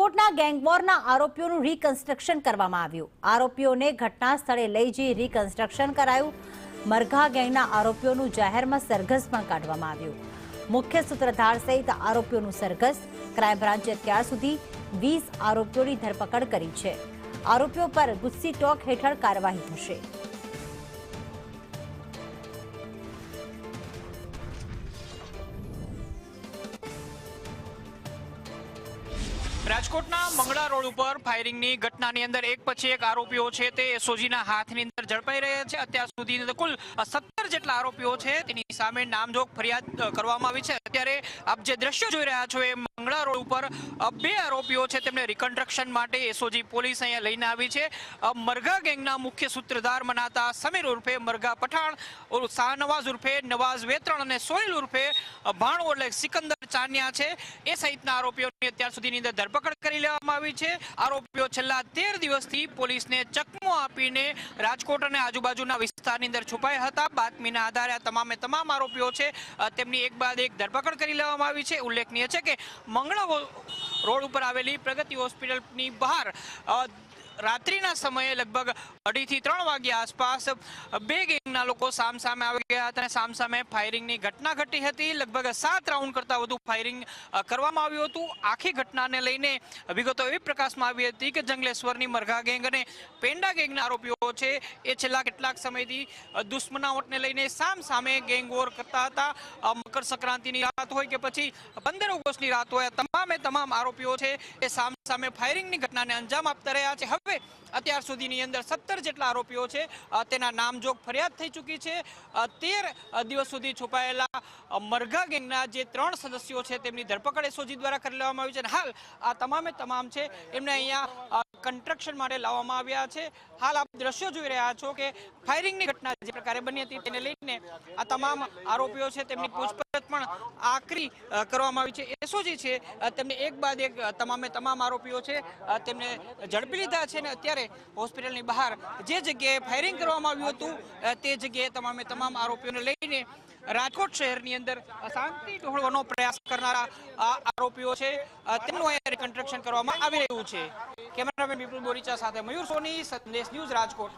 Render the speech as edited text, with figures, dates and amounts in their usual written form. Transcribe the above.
રાજકોટના ગેંગવોરના આરોપીઓનું રીકન્સ્ટ્રક્શન કરવામાં આવ્યું। આરોપીઓને ઘટના સ્થળે લઈ જઈ રીકન્સ્ટ્રક્શન કરાયું। મરઘા ગેંગના આરોપીઓનું જાહેરમાં સરઘસ પણ કાઢવામાં આવ્યું। મુખ્ય સૂત્રધાર સહિત આરોપીઓનું સરઘસ। ક્રાઇમ બ્રાન્ચે અત્યાર સુધી 20 આરોપીઓની ધરપકડ કરી છે। આરોપીઓ પર ગુસ્સી ટોક હેઠળ કાર્યવાહી થશે। રાજકોટના મંગળા રોડ ઉપર ફાયરિંગની ઘટનાની અંદર એક પછી એક આરોપીઓ છે તે એસઓજીના હાથની અંદર ઝડપાઈ રહ્યા છે। અત્યાર સુધી કુલ 17 જેટલા આરોપીઓ છે તેની સામે નામજોગ ફરિયાદ કરવામાં આવી છે। અત્યારે આપ જે દ્રશ્યો જોઈ રહ્યા છો એ મંગળા રોડ ઉપર 2 આરોપીઓ છે તેમને રિકન્સ્ટ્રક્શન માટે એસઓજી પોલીસ અહીંયા લઈને આવી છે। મરઘા ગેંગના મુખ્ય સૂત્રધાર મનાતા સમીર ઉર્ફે મરઘા પઠાણ, શાહનવાઝ ઉર્ફે નવાઝ વેત્રણ અને સોહેલ ઉર્ફે ભાણો એટલે સિકંદર ચાનિયા છે એ સહિતના આરોપીઓની અત્યાર સુધીની અંદર ધરપકડ કરી લેવામાં આવી છે। આરોપીઓ છેલ્લા 13 દિવસથી પોલીસને ચકમો આપીને રાજકોટ અને આજુબાજુના વિસ્તારની અંદર છુપાયા હતા। બાતમીના આધારે તમામે તમામ આરોપીઓ છે તેમની એક બાદ એક ધરપકડ કરી લેવામાં આવી છે। ઉલ્લેખનીય છે કે મંગળા રોડ ઉપર આવેલી પ્રગતિ હોસ્પિટલની બહાર રાત્રિના સમયે લગભગ 2:30 થી 3 વાગ્યા આસપાસ 2 ગેંગના લોકો સામસામે આવી ગયા હતા અને સામસામે ફાયરિંગની ઘટના ઘટી હતી। લગભગ 7 રાઉન્ડ કરતાં વધુ ફાયરિંગ કરવામાં આવ્યું હતું। આખી ઘટનાને લઈને વિગતો એવી પ્રકાશમાં આવી હતી કે જંગલેશ્વરની મરઘા ગેંગ અને પેંડા ગેંગના આરોપીઓ છે એ છેલ્લા કેટલાક સમયથી દુશ્મનાવટને લઈને સામસામે ગેંગ વોર કરતા હતા। મકર સંક્રાંતિની રાત હોય કે પછી 15 ઓગસ્ટની રાત હોય, તમામે તમામ આરોપીઓ છે એ સામસામે ફાયરિંગની ઘટનાને અંજામ આપતા રહ્યા છે। હવે અત્યાર સુધીની અંદર 17 જેટલા આરોપીઓ છે તેના નામજોગ ફરિયાદ થઈ ચૂકી છે। 13 દિવસ સુધી છુપાયેલા મરઘા ગેંગના જે 3 સદસ્યો છે તેમની ધરપકડ એસઓજી દ્વારા કરી લેવામાં આવી છે। હાલ આ તમામે તમામ છે એમને અહીંયા કન્સ્ટ્રક્શન માટે લાવવામાં આવ્યા છે। હાલ આપ દ્રશ્યો જોઈ રહ્યા છો કે ફાયરિંગની ઘટના જે પ્રકારે બની હતી તેને લઈને આ તમામ આરોપીઓ છે તેમની પૂછપરછ પણ આકરી કરવામાં આવી છે। એસઓજી છે તેમને એક બાદ એક તમામે તમામ આરોપીઓ છે તેમને ઝડપી લીધા છે અને અત્યારે હોસ્પિટલની બહાર જે જગ્યાએ ફાયરિંગ કરવામાં આવ્યું હતું તે જગ્યાએ તમામે તમામ આરોપીઓને લઈને રાજકોટ શહેરની અંદર શાંતિ ઢોળવાનો પ્રયાસ કરનારા આરોપીઓ છે તેમનું અહીંયા રિકન્સ્ટ્રક્શન કરવામાં આવી રહ્યું છે। કેમેરામેન વિપુલ બોરીચા સાથે મયુર સોની, સંદેશ ન્યૂઝ, રાજકોટ।